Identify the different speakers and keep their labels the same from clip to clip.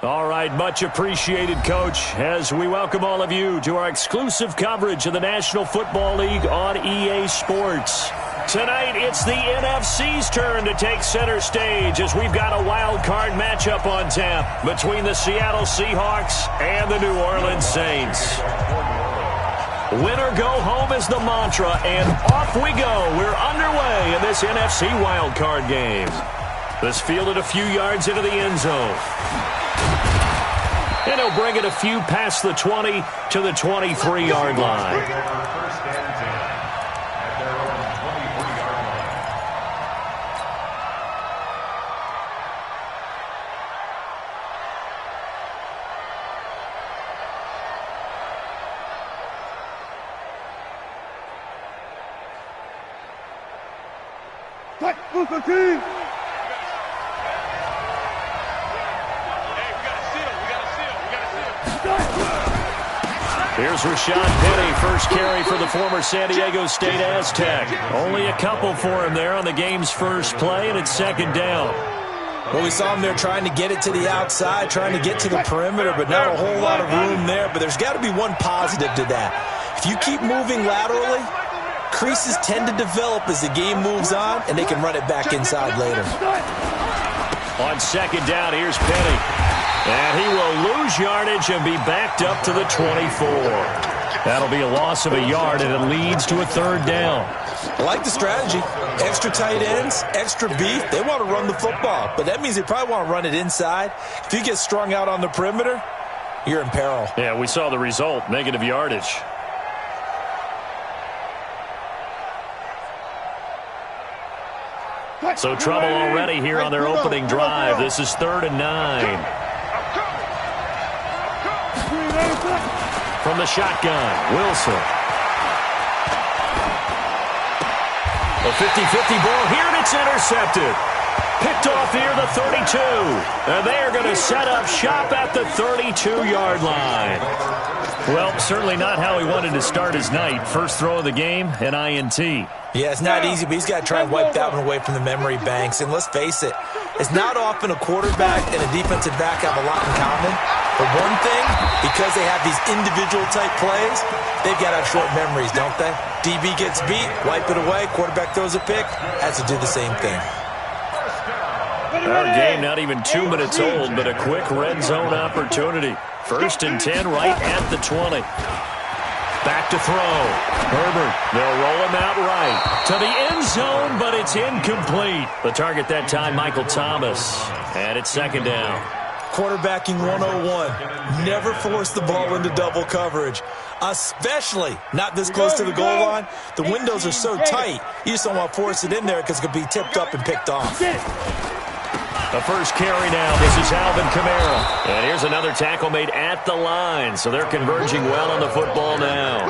Speaker 1: All right, much appreciated, Coach, as we welcome all of you to our exclusive coverage of the National Football League on EA Sports. Tonight, it's the NFC's turn to take center stage as we've got a wild card matchup on tap between the Seattle Seahawks and the New Orleans Saints. Win or go home is the mantra, and off we go. We're underway in this NFC wild card game. This fielded a few yards into the end zone. And he'll bring it a few past the 20 to the 23-yard line. Here's Rashad Penny, first carry for the former San Diego State Aztec. Only a couple for him there on the game's first play, and it's second down.
Speaker 2: Well, we saw him there trying to get it to the outside, trying to get to the perimeter, but not a whole lot of room there. But there's got to be one positive to that. If you keep moving laterally, creases tend to develop as the game moves on, and they can run it back inside later.
Speaker 1: On second down, here's Penny. And he will lose yardage and be backed up to the 24. That'll be a loss of a yard, and it leads to a third down.
Speaker 2: I like the strategy. Extra tight ends, extra beef. They want to run the football, but that means they probably want to run it inside. If you get strung out on the perimeter, you're in peril.
Speaker 1: Yeah, we saw the result, negative yardage. So trouble already here on their opening drive. This is 3rd and 9. From the shotgun, Wilson. A 50-50 ball here, and it's intercepted. Picked off near the 32. And they are going to set up shop at the 32-yard line. Well, certainly not how he wanted to start his night. First throw of the game, an INT.
Speaker 2: Yeah, it's not easy, but he's got to try and wipe that one away from the memory banks. And let's face it, it's not often a quarterback and a defensive back have a lot in common. But one thing, because they have these individual type plays, they've got to have short memories, don't they? DB gets beat, wipe it away, quarterback throws a pick, has to do the same thing.
Speaker 1: Our game not even 2 minutes old, but a quick red zone opportunity. 1st and 10 right at the 20. Back to throw. Herbert, they'll roll him out right to the end zone, but it's incomplete. The target that time, Michael Thomas. And it's second down.
Speaker 2: Quarterbacking 101. Never force the ball into double coverage, especially not this close to the goal line. The windows are so tight, you just don't want to force it in there because it could be tipped up and picked off.
Speaker 1: The first carry now. This is Alvin Kamara. And here's another tackle made at the line. So they're converging well on the football now.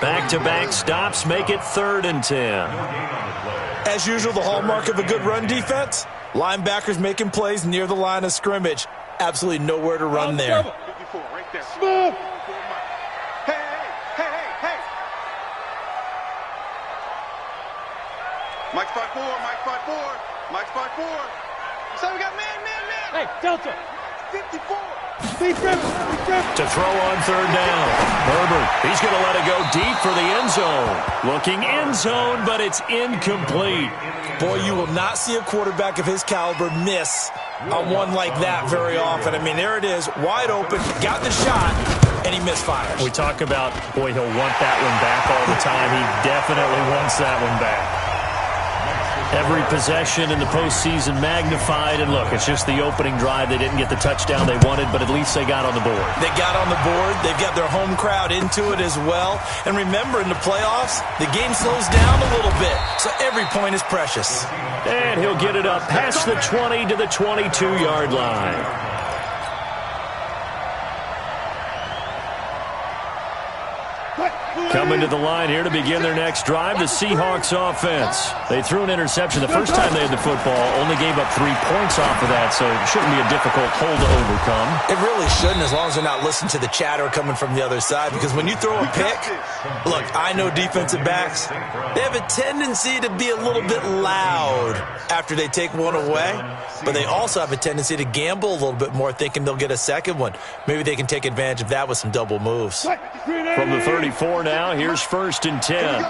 Speaker 1: Back-to-back stops make it 3rd and 10.
Speaker 2: As usual, the hallmark of a good run defense, linebackers making plays near the line of scrimmage. Absolutely nowhere to run there.
Speaker 3: Smooth. Hey. Mike 5-4. Mike 5-4. So we got man. Hey, Delta. 54.
Speaker 1: To throw on 3rd down. Herbert, he's going to let it go deep for the end zone. Looking end zone, but it's incomplete.
Speaker 2: Boy, you will not see a quarterback of his caliber miss on one like that very often. I mean, there it is, wide open, got the shot, and he misfires.
Speaker 1: We talk about, boy, he'll want that one back all the time. He definitely wants that one back. Every possession in the postseason magnified, and look, it's just the opening drive. They didn't get the touchdown they wanted, but at least they got on the board.
Speaker 2: They got on the board. They've got their home crowd into it as well. And remember, in the playoffs, the game slows down a little bit, so every point is precious.
Speaker 1: And he'll get it up past the 20 to the 22-yard line. Coming to the line here to begin their next drive, the Seahawks offense. They threw an interception the first time they had the football, only gave up 3 points off of that, so it shouldn't be a difficult hole to overcome.
Speaker 2: It really shouldn't, as long as they're not listening to the chatter coming from the other side, because when you throw a pick, look, I know defensive backs, they have a tendency to be a little bit loud after they take one away, but they also have a tendency to gamble a little bit more, thinking they'll get a second one. Maybe they can take advantage of that with some double moves.
Speaker 1: From the 34 now, here's 1st and 10.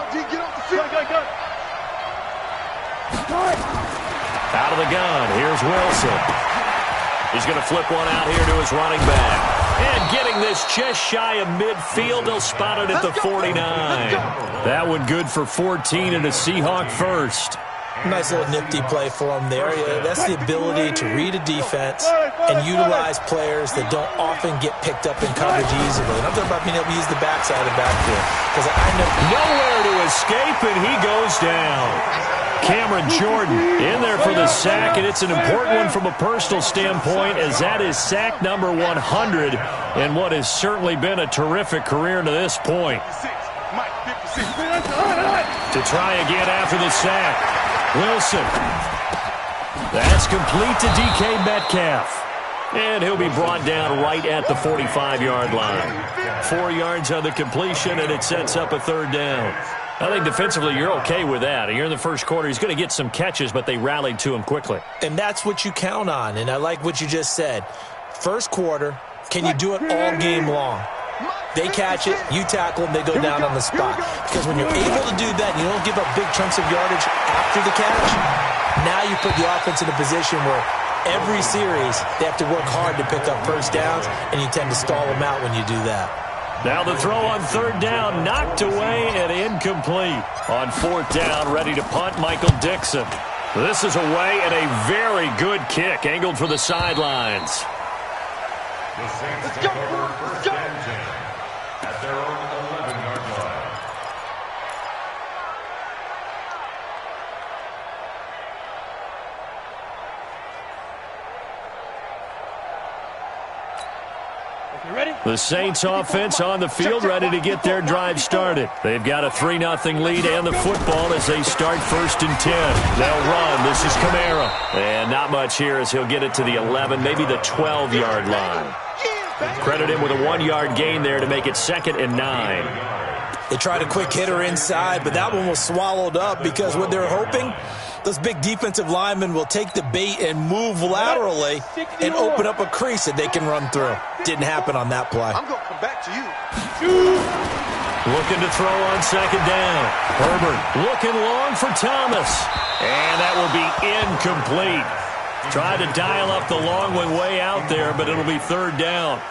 Speaker 1: Out of the gun, here's Wilson. He's going to flip one out here to his running back. And getting this just shy of midfield, they'll spot it at the 49. That one good for 14 and a Seahawk first.
Speaker 2: Nice little nifty play for him there. Yeah, that's the ability to read a defense and utilize players that don't often get picked up in coverage easily. And I'm talking about being able to use the backside of the backfield. Because I know
Speaker 1: nowhere to escape, and he goes down. Cameron Jordan in there for the sack, and it's an important one from a personal standpoint, as that is sack number 100 in what has certainly been a terrific career to this point. To try again after the sack. Wilson. That's complete to DK Metcalf. And he'll be brought down right at the 45-yard line. 4 yards on the completion, and it sets up a 3rd down. I think defensively you're okay with that. You're in the first quarter. He's going to get some catches, but they rallied to him quickly.
Speaker 2: And that's what you count on, and I like what you just said. First quarter, can you do it all game long? They catch it, you tackle them, they go down on the spot. Because when you're able to do that, and you don't give up big chunks of yardage after the catch, now you put the offense in a position where every series they have to work hard to pick up first downs, and you tend to stall them out when you do that.
Speaker 1: Now the throw on 3rd down, knocked away and incomplete. On 4th down, ready to punt, Michael Dixon. This is away and a very good kick, angled for the sidelines.
Speaker 3: Let's go! Let's go!
Speaker 4: At their own 11-yard line.
Speaker 1: The Saints offense on the field, ready to get their drive started. They've got a 3-0 lead and the football as they start 1st and 10. They'll run. This is Kamara. And not much here as he'll get it to the 11, maybe the 12-yard line. Credit him with a 1-yard gain there to make it 2nd and 9.
Speaker 2: They tried a quick hitter inside, but that one was swallowed up because what they're hoping, those big defensive linemen will take the bait and move laterally and open up a crease that they can run through. Didn't happen on that play.
Speaker 3: I'm going to come back to you.
Speaker 1: Looking to throw on 2nd down. Herbert looking long for Thomas. And that will be incomplete. Tried to dial up the long one way out there, but it'll be 3rd down.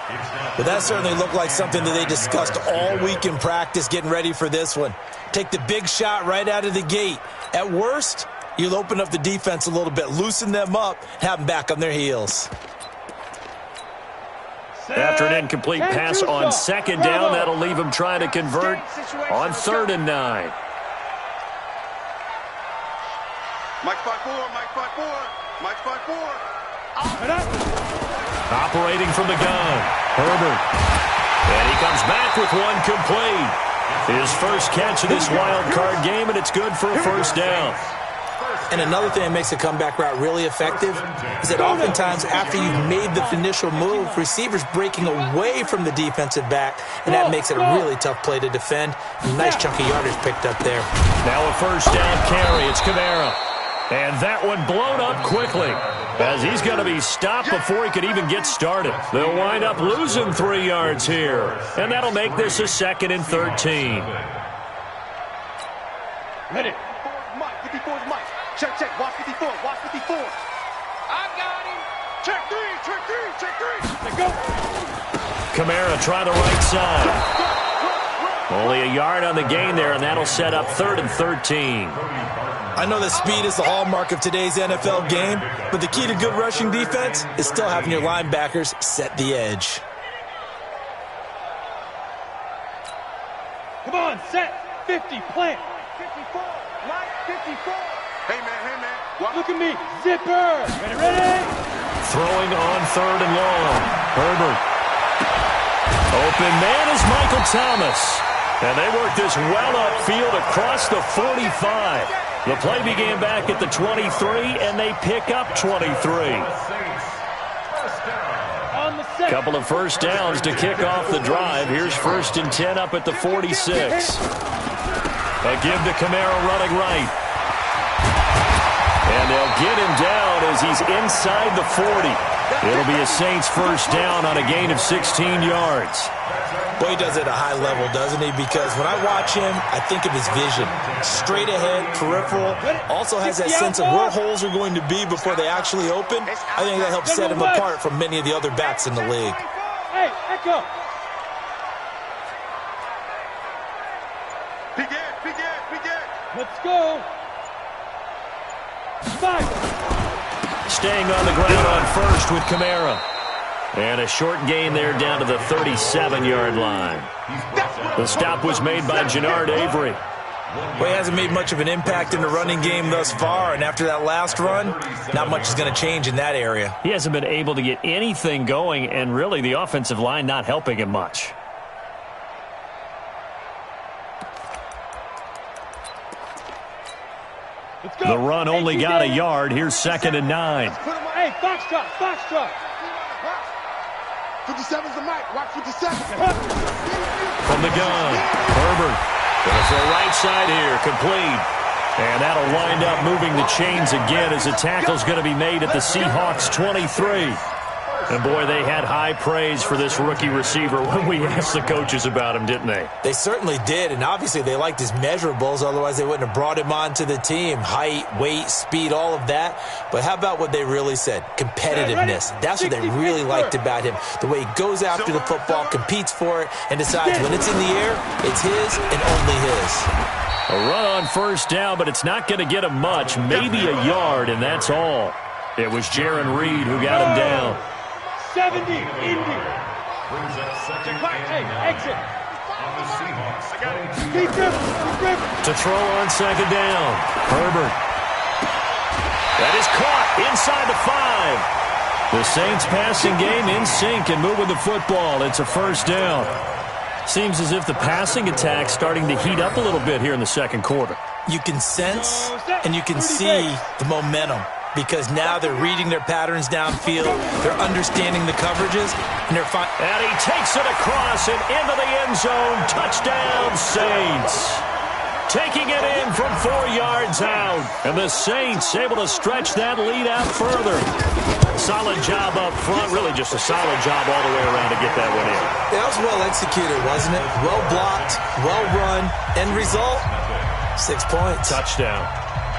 Speaker 2: But that certainly looked like something that they discussed all week in practice getting ready for this one. Take the big shot right out of the gate. At worst, you'll open up the defense a little bit, loosen them up, have them back on their heels.
Speaker 1: After an incomplete pass on 2nd down, that'll leave him trying to convert on 3rd and 9.
Speaker 3: Mike 5-4, Mike 5-4, Mike 5-4.
Speaker 1: Operating from the gun, Herbert. And he comes back with one complete. His first catch of this wild card game, and it's good for a 1st down.
Speaker 2: And another thing that makes a comeback route really effective is that oftentimes after you've made the initial move, receivers breaking away from the defensive back, and that makes it a really tough play to defend. A nice chunk of yardage picked up there.
Speaker 1: Now a 1st down carry. It's Kamara. And that one blown up quickly as he's going to be stopped before he could even get started. They'll wind up losing 3 yards here, and that'll make this a 2nd and 13.
Speaker 3: Ready. 54's Mike. 54's Mike. Check, check. Watch 54. Watch 54. I got him. Check 3. Check 3. Check 3. Let's go.
Speaker 1: Kamara try the right side. Only a yard on the gain there, and that'll set up 3rd and 13.
Speaker 2: I know that speed is the hallmark of today's NFL game, but the key to good rushing defense is still having your linebackers set the edge.
Speaker 5: Come on, set, 50, plant.
Speaker 3: 54. Mike 54. Hey, man.
Speaker 5: Look at me, zipper. Ready?
Speaker 1: Throwing on 3rd and long. Herbert. Open man is Michael Thomas. And they worked this well upfield across the 45. The play began back at the 23, and they pick up 23. Couple of first downs to kick off the drive. Here's 1st and 10 up at the 46. A give to Kamara running right. And they'll get him down as he's inside the 40. It'll be a Saints first down on a gain of 16 yards.
Speaker 2: Boy, he does it at a high level, doesn't he? Because when I watch him, I think of his vision. Straight ahead, peripheral. Also has that sense of where holes are going to be before they actually open. I think that helps set him apart from many of the other backs in the league.
Speaker 5: Hey, echo.
Speaker 3: Begin.
Speaker 5: Let's go. Back.
Speaker 1: Staying on the ground on first with Kamara. And a short gain there down to the 37-yard line. The stop was made by Jannard Avery.
Speaker 2: Well, he hasn't made much of an impact in the running game thus far, and after that last run, not much is going to change in that area.
Speaker 1: He hasn't been able to get anything going, and really the offensive line not helping him much. The run only got a yard. Here's 2nd and 9.
Speaker 5: Hey, foxtrot.
Speaker 3: 57's the mic. Watch 57.
Speaker 1: From the gun, Herbert. Going to right side here, complete. And that'll wind up moving the chains again as the tackle's going to be made at the Seahawks 23. And, boy, they had high praise for this rookie receiver when we asked the coaches about him, didn't they?
Speaker 2: They certainly did, and obviously they liked his measurables. Otherwise, they wouldn't have brought him onto the team. Height, weight, speed, all of that. But how about what they really said? Competitiveness. That's what they really liked about him. The way he goes after the football, competes for it, and decides when it's in the air, it's his and only his.
Speaker 1: A run on first down, but it's not going to get him much. Maybe a yard, and that's all. It was Jaron Reed who got him down.
Speaker 5: 70, Indy.
Speaker 4: Brings up 2nd and 9
Speaker 5: Exit.
Speaker 4: on the Seahawks.
Speaker 1: To throw on 2nd down. Herbert. That is caught inside the 5. The Saints passing game in sync and moving the football. It's a first down. Seems as if the passing attack's starting to heat up a little bit here in the second quarter.
Speaker 2: You can sense and you can see the momentum. Because now they're reading their patterns downfield, they're understanding the coverages, and they're fine.
Speaker 1: And he takes it across and into the end zone. Touchdown, Saints. Taking it in from 4 yards out. And the Saints able to stretch that lead out further. Solid job up front. Really just a solid job all the way around to get that one in.
Speaker 2: That was well executed, wasn't it? Well blocked, well run. End result, 6 points.
Speaker 1: Touchdown.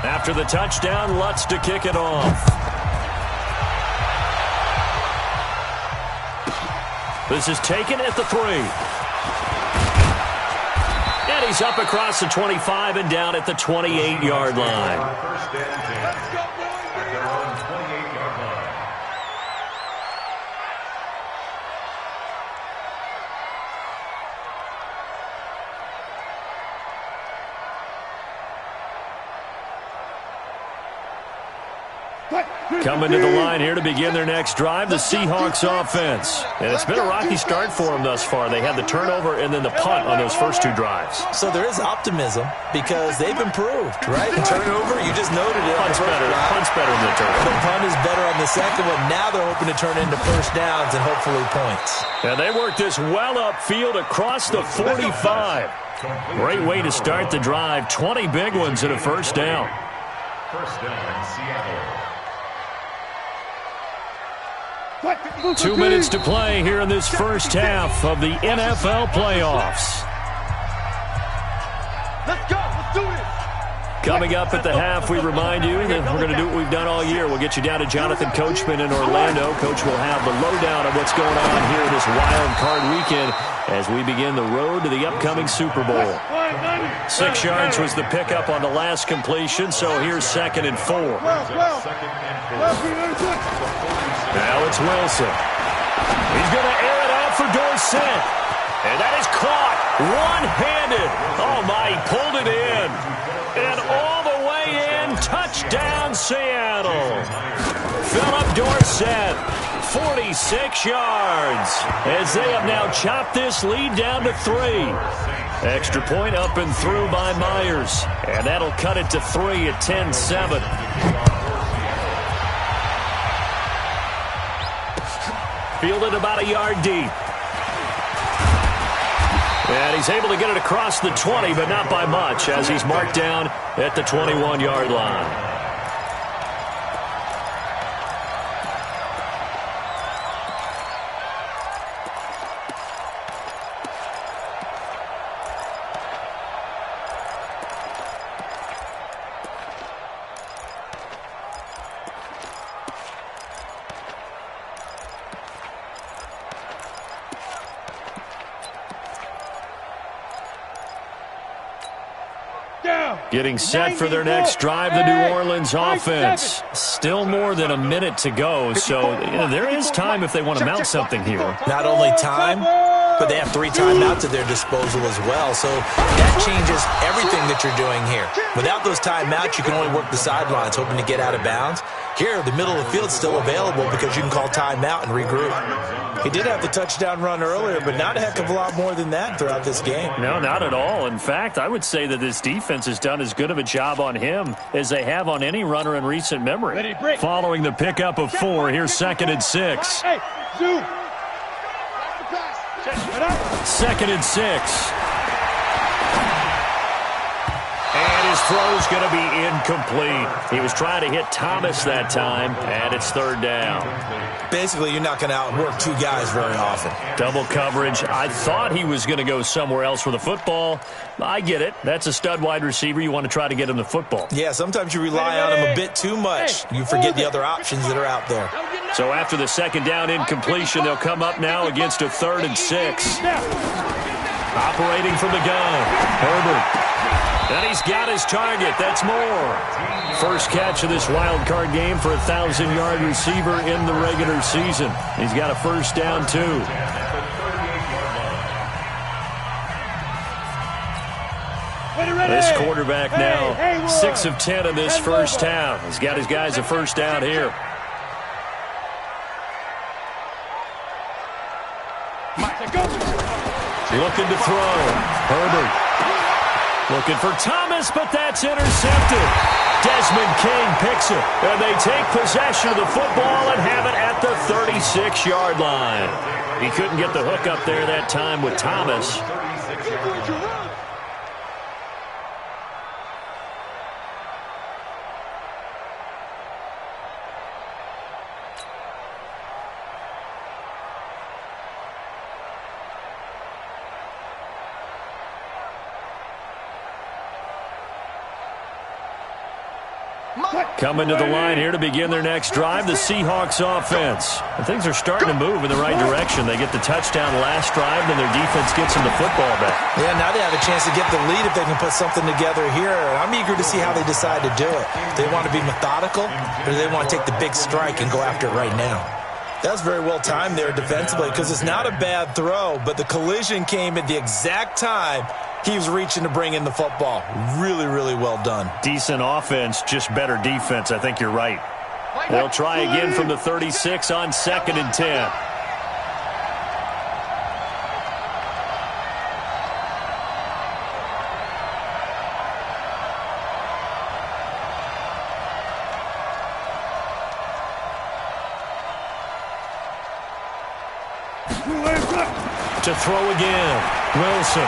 Speaker 1: After the touchdown, Lutz to kick it off. This is taken at the 3. And he's up across the 25 and down at the 28-yard line.
Speaker 4: First and 10. At their own 28-yard line.
Speaker 1: Coming to the line here to begin their next drive, the Seahawks offense. And it's been a rocky start for them thus far. They had the turnover and then the punt on those first 2 drives.
Speaker 2: So there is optimism because they've improved, right? The turnover, you just noted it.
Speaker 1: Punt's better than the turnover.
Speaker 2: The punt is better on the second one. Now they're hoping to turn into first downs and hopefully points.
Speaker 1: And they worked this well upfield across the 45. Great way to start the drive. 20 big ones and a first down.
Speaker 4: First down, Seattle.
Speaker 1: 2 minutes to play here in this first half of the NFL playoffs.
Speaker 3: Let's go. Let's do this.
Speaker 1: Coming up at the half, we remind you that we're going to do what we've done all year. We'll get you down to Jonathan Coachman in Orlando. Coach will have the lowdown of what's going on here this wild card weekend as we begin the road to the upcoming Super Bowl. 6 yards was the pickup on the last completion, so here's 2nd and 4. Now it's Wilson. He's going to air it out for Dorsett. And that is caught one-handed. Oh, my, he pulled it in. And all the way in, touchdown Seattle. Philip Dorsett, 46 yards, as they have now chopped this lead down to 3. Extra point up and through by Myers. And that'll cut it to 3 at 10-7. Fielded about a yard deep. And he's able to get it across the 20, but not by much, as he's marked down at the 21-yard line. Getting set for their next drive, the New Orleans offense. Still more than a minute to go, so there is time if they want to mount something here.
Speaker 2: Not only time, but they have 3 timeouts at their disposal as well, so that changes everything that you're doing here. Without those timeouts, you can only work the sidelines, hoping to get out of bounds. Here, the middle of the field is still available because you can call timeout and regroup. He did have the touchdown run earlier, but not a heck of a lot more than that throughout this game.
Speaker 1: No, not at all. In fact, I would say that this defense has done as good of a job on him as they have on any runner in recent memory. Following the pickup of 4, here's 2nd and 6.
Speaker 5: Hey, Zoo.
Speaker 1: 2nd and 6. And his throw's going to be incomplete. He was trying to hit Thomas that time, and it's 3rd down.
Speaker 2: Basically, you're not going to outwork 2 guys very often.
Speaker 1: Double coverage. I thought he was going to go somewhere else with the football. I get it. That's a stud wide receiver. You want to try to get him the football.
Speaker 2: Yeah, sometimes you rely on him a bit too much. You forget the other options that are out there.
Speaker 1: So after the 2nd down incompletion, they'll come up now against a 3rd and 6. Operating from the gun, Herbert. And he's got his target. That's more. First catch of this wild card game for a 1,000-yard receiver in the regular season. He's got a 1st down, too. This quarterback now 6 of 10 in this first half. He's got his guys a 1st down here. Looking to throw. Herbert. Looking for Thomas, but that's intercepted. Desmond King picks it, and they take possession of the football and have it at the 36-yard line. He couldn't get the hook up there that time with Thomas. Coming to the line here to begin their next drive, the Seahawks offense. And things are starting to move in the right direction. They get the touchdown last drive, then their defense gets them the football back.
Speaker 2: Yeah, now they have a chance to get the lead if they can put something together here. I'm eager to see how they decide to do it. Do they want to be methodical, or do they want to take the big strike and go after it right now? That's very well timed there defensively because it's not a bad throw, but the collision came at the exact time he was reaching to bring in the football. Really, really well done.
Speaker 1: Decent offense, just better defense. I think you're right. They'll try again from the 36 on 2nd and 10. To throw again. Wilson.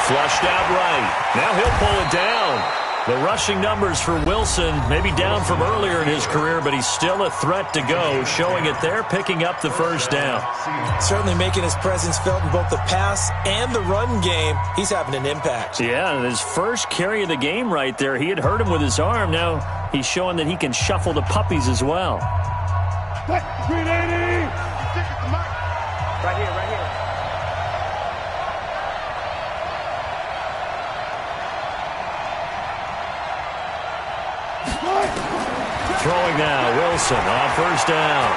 Speaker 1: Flushed out right. Now he'll pull it down. The rushing numbers for Wilson maybe down from earlier in his career, but he's still a threat to go, showing it there, picking up the 1st down.
Speaker 2: Certainly making his presence felt in both the pass and the run game. He's having an impact.
Speaker 1: Yeah, and his first carry of the game right there, he had hurt him with his arm. Now he's showing that he can shuffle the puppies as well.
Speaker 5: 380.
Speaker 3: Right here, right here.
Speaker 1: Throwing now, Wilson on 1st down.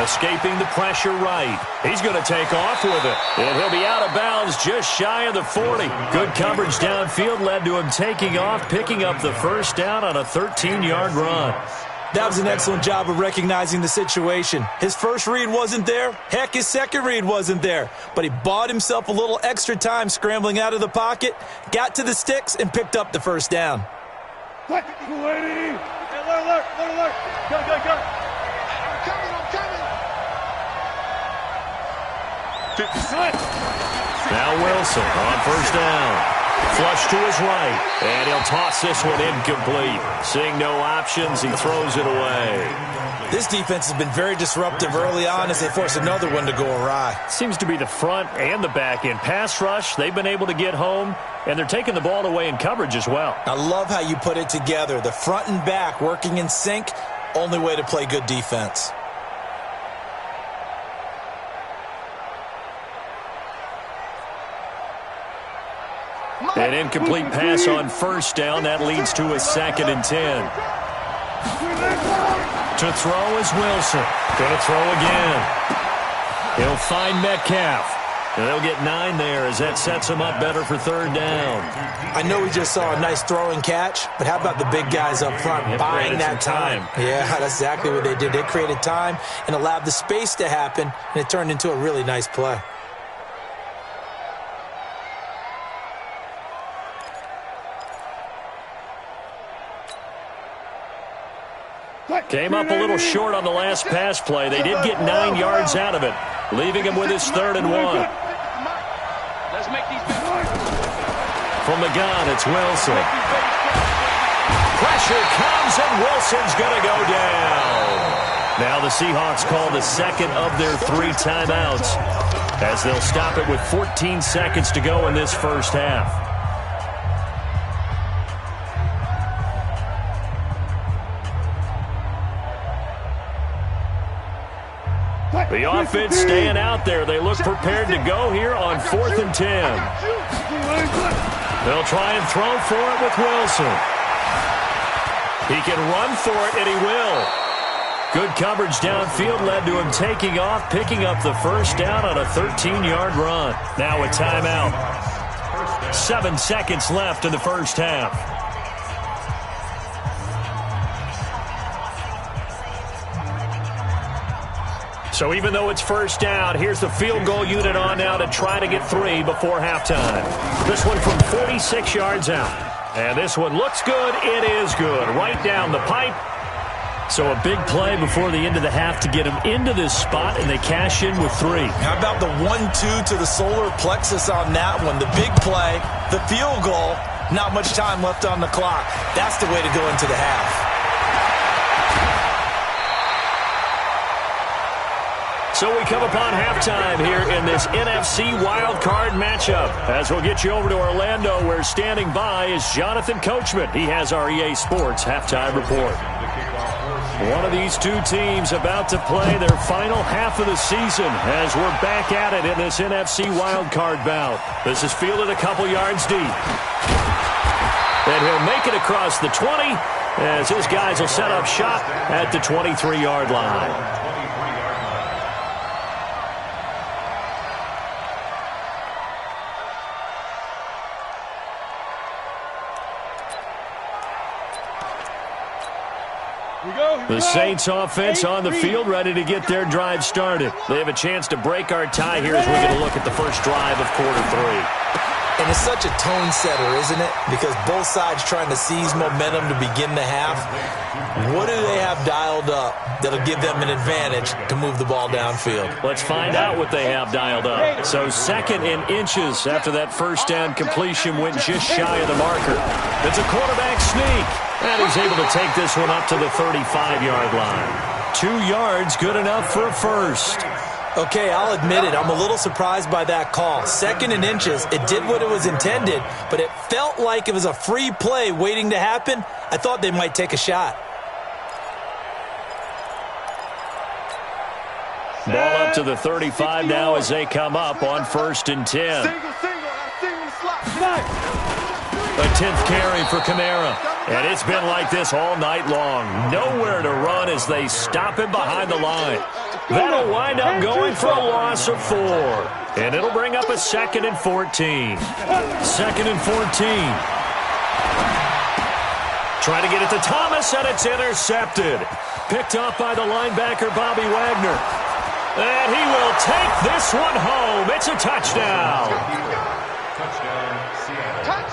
Speaker 1: Escaping the pressure right. He's going to take off with it. And he'll be out of bounds just shy of the 40. Good coverage downfield led to him taking off, picking up the 1st down on a 13-yard run.
Speaker 2: That was an excellent job of recognizing the situation. His first read wasn't there. Heck, his second read wasn't there. But he bought himself a little extra time scrambling out of the pocket, got to the sticks, and picked up the first down.
Speaker 5: Alert! Go!
Speaker 3: I'm coming!
Speaker 5: 50.
Speaker 1: Now Wilson on first down. Flush to his right, and he'll toss this one incomplete. Seeing no options, he throws it away.
Speaker 2: This defense has been very disruptive early on as they force another one to go awry.
Speaker 1: Seems to be the front and the back end. Pass rush, they've been able to get home, and they're taking the ball away in coverage as well.
Speaker 2: I love how you put it together. The front and back working in sync, only way to play good defense.
Speaker 1: An incomplete pass on first down. That leads to a 2nd and 10. To throw is Wilson. Going to throw again. He'll find Metcalf. And they'll get 9 there as that sets him up better for 3rd down.
Speaker 2: I know we just saw a nice throw and catch, but how about the big guys up front buying that time? Yeah, that's exactly what they did. They created time and allowed the space to happen, and it turned into a really nice play.
Speaker 1: Came up a little short on the last pass play. They did get 9 yards out of it, leaving him with his 3rd and 1.
Speaker 3: Let's make these
Speaker 1: From the gun, it's Wilson. Pressure comes, and Wilson's going to go down. Now the Seahawks call the 2nd of their 3 timeouts as they'll stop it with 14 seconds to go in this first half. The offense staying out there. They look prepared to go here on 4th and 10. They'll try and throw for it with Wilson. He can run for it, and he will. Good coverage downfield led to him taking off, picking up the first down on a 13-yard run. Now a timeout. 7 seconds left in the first half. So even though it's first down, here's the field goal unit on now to try to get 3 before halftime. This one from 46 yards out. And this one looks good. It is good. Right down the pipe. So a big play before the end of the half to get them into this spot, and they cash in with 3.
Speaker 2: How about the 1-2 to the solar plexus on that one? The big play, the field goal, not much time left on the clock. That's the way to go into the half.
Speaker 1: So we come upon halftime here in this NFC wildcard matchup. As we'll get you over to Orlando, where standing by is Jonathan Coachman. He has our EA Sports halftime report. One of these two teams about to play their final half of the season as we're back at it in this NFC wildcard bout. This is fielded a couple yards deep. And he'll make it across the 20 as his guys will set up shop at the 23-yard line. The Saints offense on the field, ready to get their drive started. They have a chance to break our tie here as we're going to look at the first drive of quarter 3.
Speaker 2: And it's such a tone setter, isn't it? Because both sides trying to seize momentum to begin the half. What do they have dialed up that'll give them an advantage to move the ball downfield?
Speaker 1: Let's find out what they have dialed up. So 2nd and inches after that first down completion went just shy of the marker. It's a quarterback sneak. And he's able to take this one up to the 35-yard line. 2 yards, good enough for a first.
Speaker 2: Okay, I'll admit it. I'm a little surprised by that call. 2nd and inches, it did what it was intended, but it felt like it was a free play waiting to happen. I thought they might take a shot.
Speaker 1: Ball up to the 35 now as they come up on 1st and 10. A 10th carry for Kamara. And it's been like this all night long. Nowhere to run as they stop him behind the line. That'll wind up going for a loss of 4. And it'll bring up a 2nd and 14. 2nd and 14. Trying to get it to Thomas, and it's intercepted. Picked off by the linebacker, Bobby Wagner. And he will take this one home. It's a touchdown.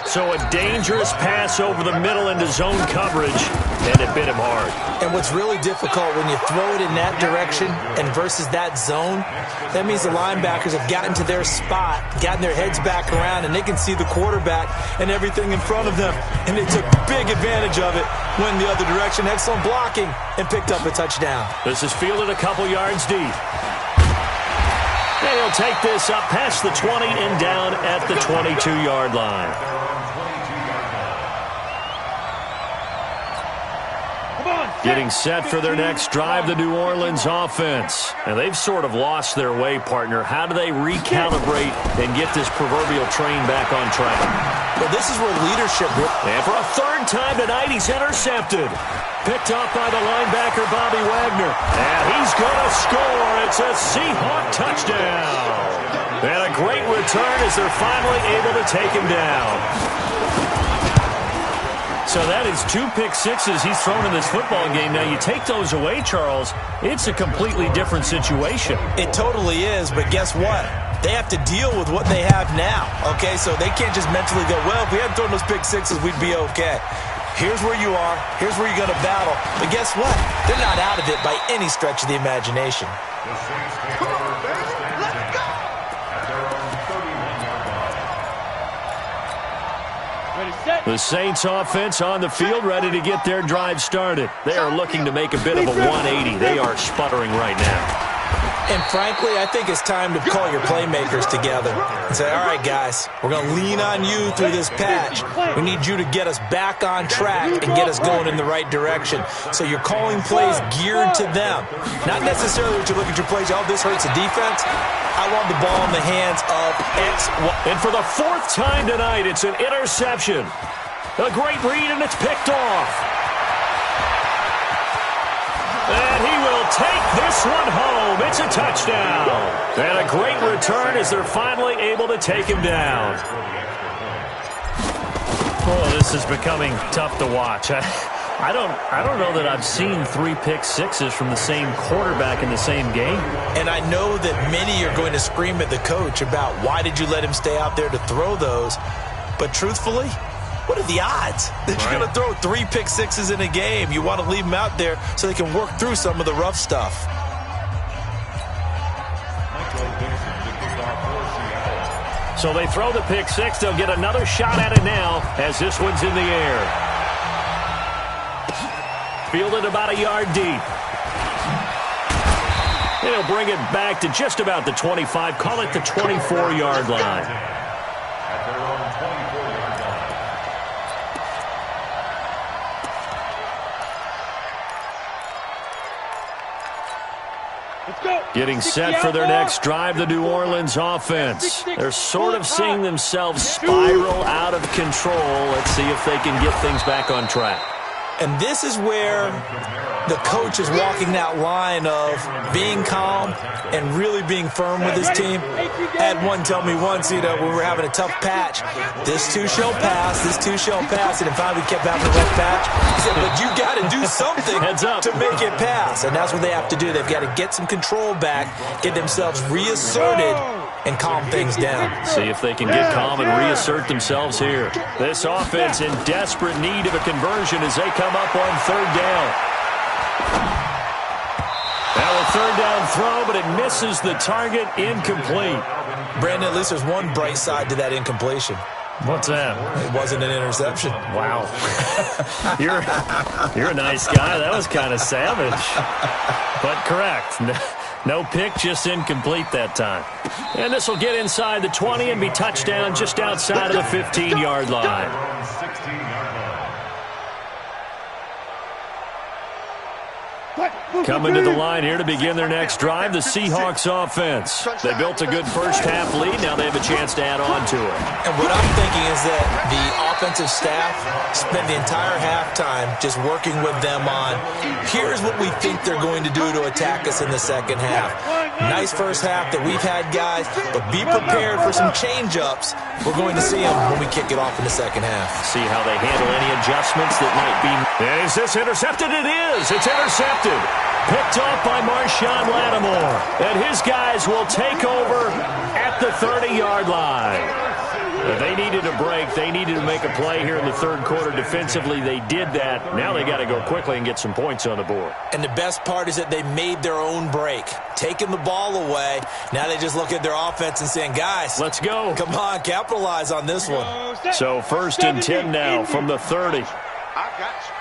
Speaker 1: So a dangerous pass over the middle into zone coverage, and it bit him hard.
Speaker 2: And what's really difficult when you throw it in that direction and versus that zone, that means the linebackers have gotten to their spot, gotten their heads back around, and they can see the quarterback and everything in front of them. And they took big advantage of it, went the other direction, excellent blocking, and picked up a touchdown.
Speaker 1: This is fielded a couple yards deep. And he'll take this up past the 20 and down at the 22-yard line. Getting set for their next drive, the New Orleans offense. And they've sort of lost their way, partner. How do they recalibrate and get this proverbial train back on track?
Speaker 2: Well, this is where leadership...
Speaker 1: And for a third time tonight, he's intercepted. Picked off by the linebacker, Bobby Wagner. And he's going to score. It's a Seahawk touchdown. And a great return as they're finally able to take him down. So that is 2 pick sixes he's thrown in this football game. Now, you take those away, Charles, it's a completely different situation.
Speaker 2: It totally is, but guess what? They have to deal with what they have now, okay? So they can't just mentally go, well, if we hadn't thrown those pick sixes, we'd be okay. Here's where you are. Here's where you're going to battle. But guess what? They're not out of it by any stretch of the imagination.
Speaker 3: Come on, baby. Let's go.
Speaker 1: The Saints offense on the field, ready to get their drive started. They are looking to make a bit of a 180. They are sputtering right now.
Speaker 2: And frankly, I think it's time to call your playmakers together and say, all right, guys, we're going to lean on you through this patch. We need you to get us back on track and get us going in the right direction. So you're calling plays geared to them. Not necessarily that you look at your plays, oh, this hurts the defense. I want the ball in the hands of X.
Speaker 1: And for the 4th time tonight, it's an interception. A great read, and it's picked off. And he will take this one home. It's a touchdown. And a great return as they're finally able to take him down. Oh, this is becoming tough to watch. I don't know that I've seen 3 pick sixes from the same quarterback in the same game.
Speaker 2: And I know that many are going to scream at the coach about why did you let him stay out there to throw those. But truthfully, what are the odds that you're going to throw 3 pick sixes in a game? You want to leave them out there so they can work through some of the rough stuff.
Speaker 1: So they throw the pick six. They'll get another shot at it now as this one's in the air. Fielded about a yard deep. And he'll bring it back to just about the 25. Call it the 24-yard line.
Speaker 4: At their own 24-yard line.
Speaker 5: Let's go.
Speaker 1: Getting set for their next drive, the New Orleans offense. They're sort of seeing themselves spiral out of control. Let's see if they can get things back on track.
Speaker 2: And this is where the coach is walking that line of being calm and really being firm with his team. I had one tell me once, when we were having a tough patch, this too shall pass, this too shall pass, and finally we kept having a rough patch. He said, but you got to do something to make it pass, and that's what they have to do. They've got to get some control back, get themselves reasserted, and calm things down.
Speaker 1: See if they can get calm and reassert themselves here. This offense in desperate need of a conversion as they come up on 3rd down. Now a 3rd down throw, but it misses the target, incomplete.
Speaker 2: Brandon, at least there's one bright side to that incompletion.
Speaker 1: What's that?
Speaker 2: It wasn't an interception.
Speaker 1: Wow. You're a nice guy. That was kind of savage. But correct. No pick, just incomplete that time. And this will get inside the 20 and be touchdown just outside of the 15-yard line.
Speaker 4: 16-yard line.
Speaker 5: What?
Speaker 1: Coming to the line here to begin their next drive, the Seahawks offense. They built a good first-half lead. Now they have a chance to add on to it.
Speaker 2: And what I'm thinking is that the offensive staff spent the entire halftime just working with them on, here's what we think they're going to do to attack us in the second half. Nice first half that we've had, guys, but be prepared for some change-ups. We're going to see them when we kick it off in the second half.
Speaker 1: See how they handle any adjustments that might be. And is this intercepted? It is. It's intercepted. Picked off by Marshawn Lattimore. And his guys will take over at the 30-yard line. They needed a break. They needed to make a play here in the third quarter defensively. They did that. Now they got to go quickly and get some points on the board.
Speaker 2: And the best part is that they made their own break. Taking the ball away. Now they just look at their offense and saying, guys,
Speaker 1: let's go.
Speaker 2: Come on, capitalize on this one.
Speaker 1: So 1st and 10 now from the 30.
Speaker 3: I got you.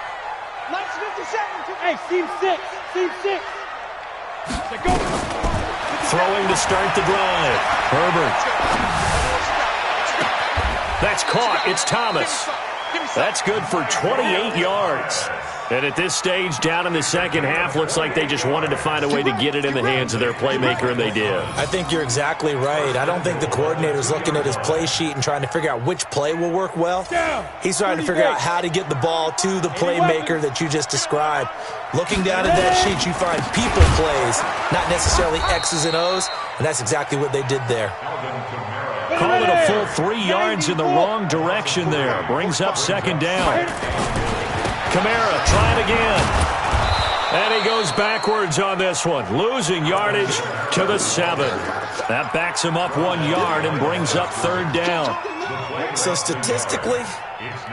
Speaker 5: Let's 57. Hey, Steve 6. Steve 6. Let's go.
Speaker 1: Throwing to start the drive. Herbert. That's caught. It's Thomas. That's good for 28 yards. And at this stage, down in the second half, looks like they just wanted to find a way to get it in the hands of their playmaker, and they did.
Speaker 2: I think you're exactly right. I don't think the coordinator's looking at his play sheet and trying to figure out which play will work well. He's trying to figure out how to get the ball to the playmaker that you just described. Looking down at that sheet, you find people plays, not necessarily X's and O's, and that's exactly what they did there.
Speaker 1: Call it a full 3 yards in the wrong direction there. Brings up second down. Kamara trying again. And he goes backwards on this one. Losing yardage to the 7. That backs him up 1 yard and brings up third down.
Speaker 2: So statistically,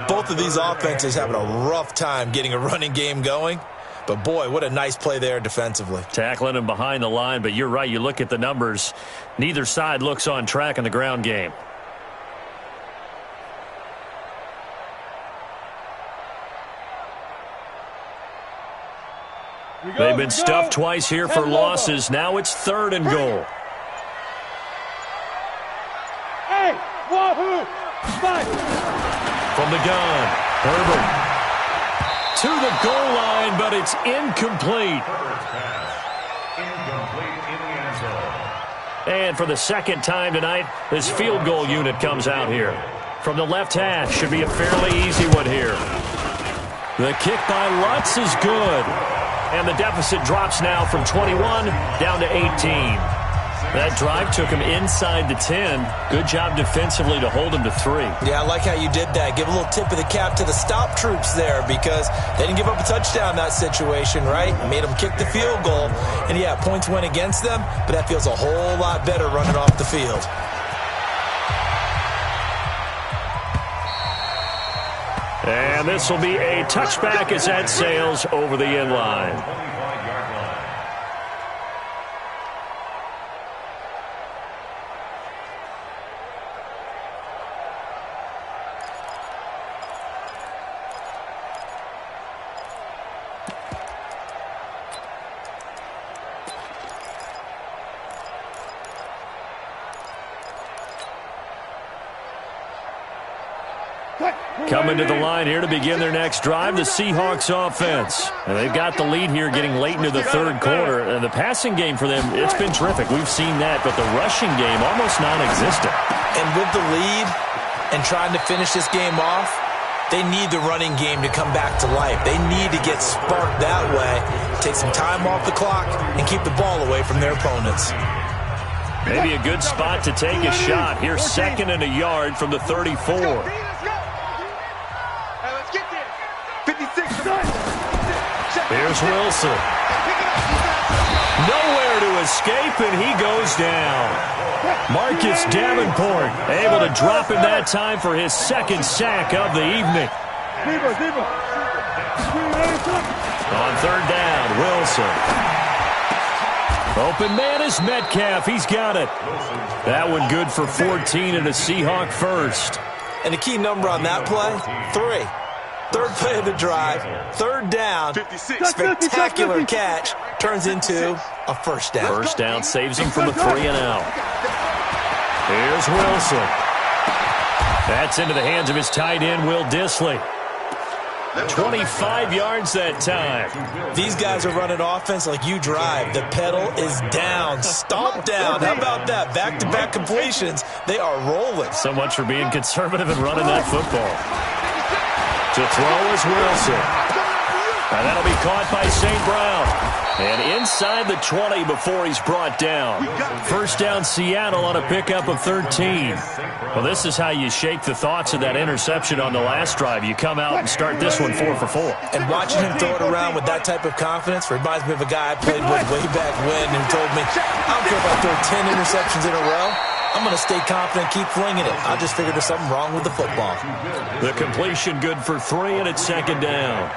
Speaker 2: both of these offenses having a rough time getting a running game going. But, boy, what a nice play there defensively.
Speaker 1: Tackling him behind the line, but you're right. You look at the numbers. Neither side looks on track in the ground game. They've been stuffed twice here for losses. Now it's 3rd and goal.
Speaker 5: Hey, wahoo!
Speaker 1: From the gun, Herbert. To the goal line, but it's incomplete. And for the second time tonight, this field goal unit comes out here. From the left hash, should be a fairly easy one here. The kick by Lutz is good. And the deficit drops now from 21 down to 18. That drive took him inside the 10. Good job defensively to hold him to 3.
Speaker 2: Yeah, I like how you did that. Give a little tip of the cap to the stop troops there because they didn't give up a touchdown in that situation, right? Made them kick the field goal. And, yeah, points went against them, but that feels a whole lot better running off the field.
Speaker 1: And this will be a touchback as that sails over the end line. Coming to the line here to begin their next drive, the Seahawks offense. And they've got the lead here getting late into the third quarter. And the passing game for them, it's been terrific. We've seen that, but the rushing game almost non-existent.
Speaker 2: And with the lead and trying to finish this game off, they need the running game to come back to life. They need to get sparked that way, take some time off the clock, and keep the ball away from their opponents.
Speaker 1: Maybe a good spot to take a shot. Here's 2nd and a yard from the 34. Here's Wilson. Nowhere to escape, and he goes down. Marcus Davenport able to drop him that time for his 2nd sack of the evening. On 3rd down, Wilson. Open man is Metcalf. He's got it. That one good for 14 and a Seahawk first.
Speaker 2: And the key number on that play, 3. 3rd play of the drive, 3rd down, spectacular catch, turns into a first down.
Speaker 1: First down saves him from a 3 and out. Here's Wilson. That's into the hands of his tight end, Will Dissly. 25 yards that time.
Speaker 2: These guys are running offense like you drive. The pedal is down, stomp down. How about that? Back-to-back completions. They are rolling.
Speaker 1: So much for being conservative and running that football. To throw is Wilson. And that'll be caught by St. Brown. And inside the 20 before he's brought down. First down Seattle on a pickup of 13. Well, this is how you shake the thoughts of that interception on the last drive. You come out and start this one 4 for 4.
Speaker 2: And watching him throw it around with that type of confidence reminds me of a guy I played with way back when who told me, I don't care if I throw 10 interceptions in a row. I'm going to stay confident, keep flinging it. I just figured there's something wrong with the football.
Speaker 1: The completion good for 3, and it's second down.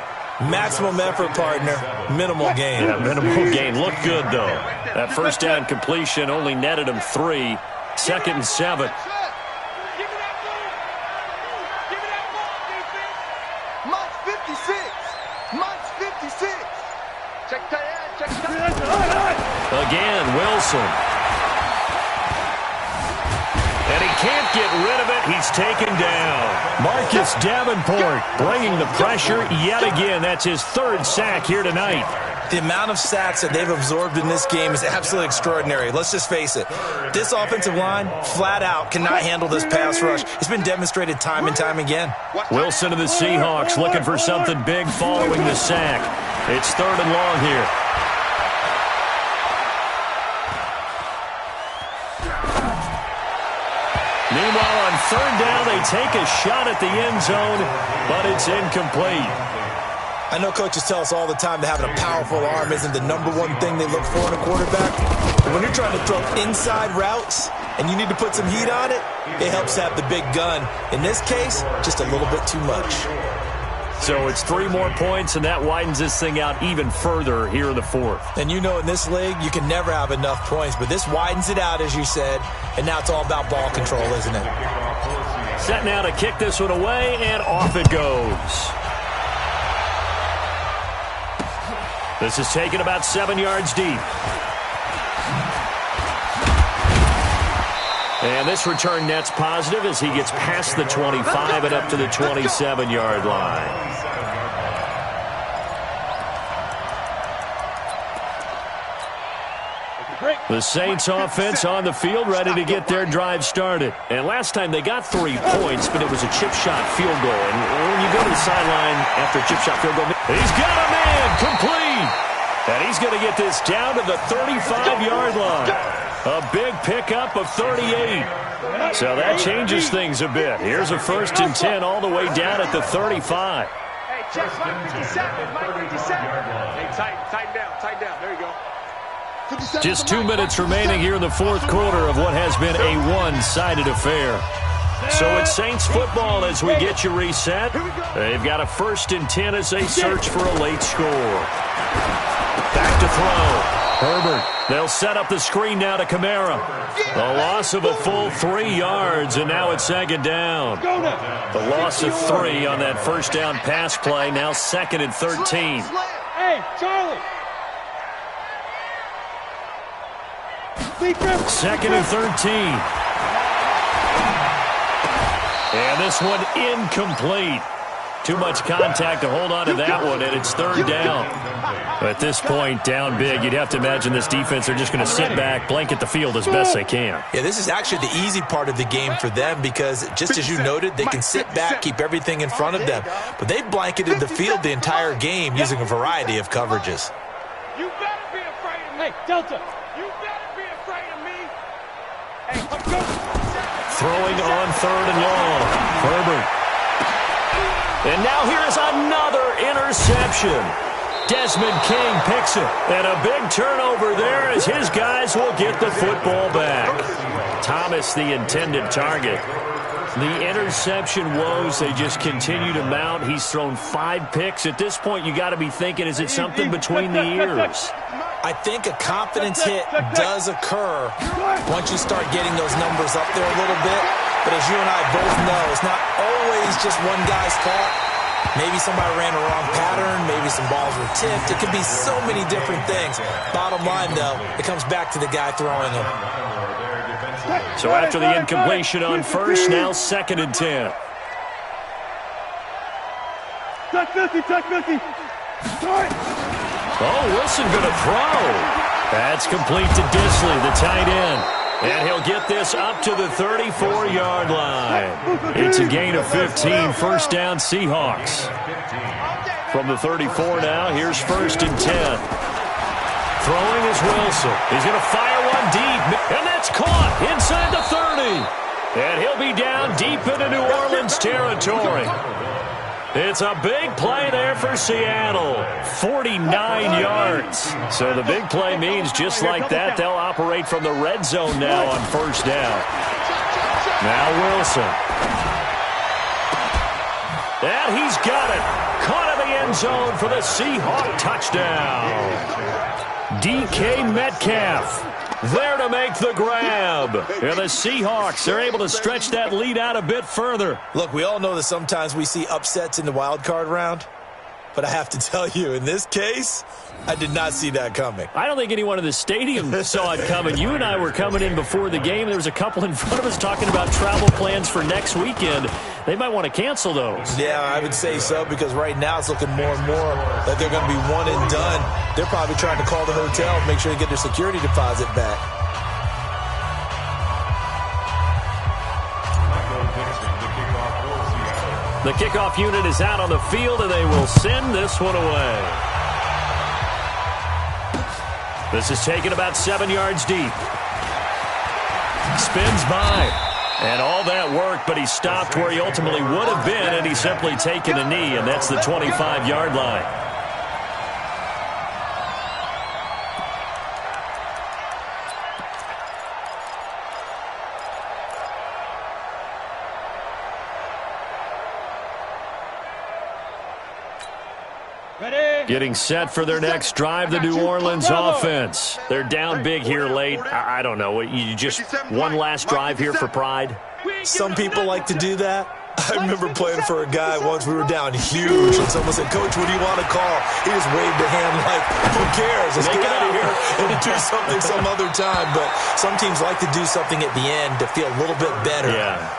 Speaker 2: Maximum effort, partner. Minimal gain.
Speaker 1: Yeah, minimal gain. Looked good, though. That first down completion only netted him 3. Second and 7.
Speaker 3: Month 56. Month 56. Check that.
Speaker 1: Again, Wilson. And he can't get rid of it. He's taken down. Marcus Davenport bringing the pressure yet again. That's his 3rd sack here tonight.
Speaker 2: The amount of sacks that they've absorbed in this game is absolutely extraordinary. Let's just face it. This offensive line, flat out, cannot handle this pass rush. It's been demonstrated time and time again.
Speaker 1: Wilson of the Seahawks looking for something big following the sack. It's 3rd and long here. Meanwhile, on 3rd down, they take a shot at the end zone, but it's incomplete.
Speaker 2: I know coaches tell us all the time that having a powerful arm isn't the #1 thing they look for in a quarterback. But when you're trying to throw inside routes and you need to put some heat on it, it helps to have the big gun. In this case, just a little bit too much.
Speaker 1: So it's 3 more points, and that widens this thing out even further here in the 4th.
Speaker 2: And you know in this league, you can never have enough points, but this widens it out, as you said, and now it's all about ball control, isn't it?
Speaker 1: Set now to kick this one away, and off it goes. This is taken about 7 yards deep. And this return net's positive as he gets past the 25 and up to the 27-yard line. The Saints offense on the field ready to get their drive started. And last time they got 3 points, but it was a chip shot field goal. And when you go to the sideline after a chip shot field goal, he's got a man complete. And he's going to get this down to the 35-yard line. A big pickup of 38. So that changes things a bit. Here's a 1st and 10 all the way down at the 35.
Speaker 5: Hey, check Mike 57. Mike 57. Hey, tighten down. There you go.
Speaker 1: Just 2 minutes remaining here in the 4th quarter of what has been a one-sided affair. So it's Saints football as we get you reset. They've got a 1st and 10 as they search for a late score. Back to throw. Herbert. They'll set up the screen now to Kamara. The loss of a full 3 yards, and now it's 2nd down. The loss of 3 on that 1st down pass play. Now 2nd and 13.
Speaker 5: Hey, Charlie.
Speaker 1: 2nd and 13. And this one incomplete. Too much contact to hold on to that one, and it's 3rd down. At this point, down big, you'd have to imagine this defense are just going to sit back, blanket the field as best they can.
Speaker 2: Yeah, this is actually the easy part of the game for them because, just as you noted, they can sit back, keep everything in front of them. But they've blanketed the field the entire game using a variety of coverages.
Speaker 5: You better be afraid of me. Hey, Delta. You better be afraid of me. Hey, go.
Speaker 1: Throwing on 3rd and long. Herbert. And now here's another interception. Desmond King picks it. And a big turnover there as his guys will get the football back. Thomas, the intended target. The interception woes, they just continue to mount. He's thrown 5 picks. At this point, you got to be thinking, is it something between the ears?
Speaker 2: I think a confidence hit does occur once you start getting those numbers up there a little bit. But as you and I both know, it's not always just one guy's fault. Maybe somebody ran a wrong pattern. Maybe some balls were tipped. It could be so many different things. Bottom line, though, it comes back to the guy throwing them.
Speaker 1: So after the incompletion on 1st, now 2nd and 10.
Speaker 5: Touch 50, touch 50.
Speaker 1: Oh, Wilson going to throw. That's complete to Disley, the tight end. And he'll get this up to the 34-yard line. It's a gain of 15, first down Seahawks. From the 34 now, here's 1st and 10. Throwing is Wilson. He's going to fire one deep, and that's caught inside the 30. And he'll be down deep into New Orleans territory. It's a big play there for Seattle. 49 yards. So the big play means just like that, they'll operate from the red zone now on 1st down. Now Wilson. And he's got it. Caught in the end zone for the Seahawk touchdown. DK Metcalf there to make the grab. And the Seahawks are able to stretch that lead out a bit further.
Speaker 2: Look, we all know that sometimes we see upsets in the wild card round. But I have to tell you, in this case, I did not see that coming.
Speaker 1: I don't think anyone in the stadium saw it coming. You and I were coming in before the game. There was a couple in front of us talking about travel plans for next weekend. They might want to cancel those.
Speaker 2: Yeah, I would say so, because right now it's looking more and more that they're going to be one and done. They're probably trying to call the hotel, make sure they get their security deposit back.
Speaker 1: The kickoff unit is out on the field, and they will send this one away. This is taken about 7 yards deep. Spins by. And all that work, but he stopped where he ultimately would have been, and he's simply taken a knee, and that's the 25-yard line. Getting set for their next drive, the New Orleans offense. They're down big here late. I don't know. You just one last drive here for pride?
Speaker 2: Some people like to do that. I remember playing for a guy once. We were down huge, and someone said, "Coach, what do you want to call?" He just waved a hand like, "Who cares? Let's get out of here and do something some other time." But some teams like to do something at the end to feel a little bit better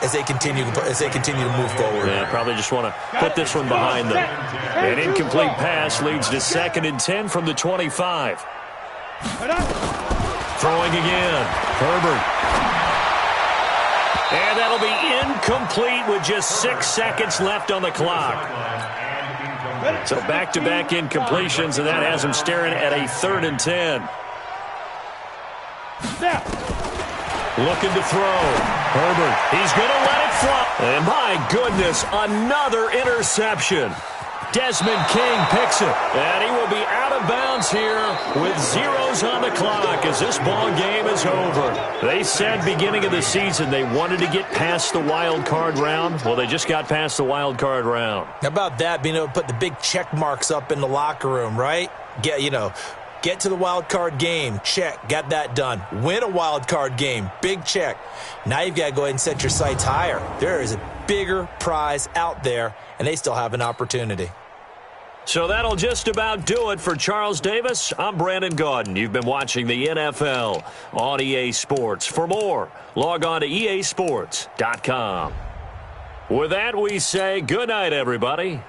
Speaker 2: as they continue to move forward.
Speaker 1: Yeah, probably just want to put this one behind them. An incomplete pass leads to 2nd and 10 from the 25. Throwing again. Herbert. And that'll be incomplete with just 6 seconds left on the clock. So back-to-back incompletions, and that has him staring at a 3rd and 10. Looking to throw. Herbert, he's going to let it fly. And my goodness, another interception. Desmond King picks it, and he will be out of bounds here with zeros on the clock as this ball game is over. They said beginning of the season they wanted to get past the wild card round. Well, they just got past the wild card round.
Speaker 2: How about that, being able to put the big check marks up in the locker room, right? Get to the wild card game. Check. Got that done. Win a wild card game. Big check. Now you've got to go ahead and set your sights higher. There is a bigger prize out there, and they still have an opportunity.
Speaker 1: So that'll just about do it for Charles Davis. I'm Brandon Gaudin. You've been watching the NFL on EA Sports. For more, log on to easports.com. With that, we say good night, everybody.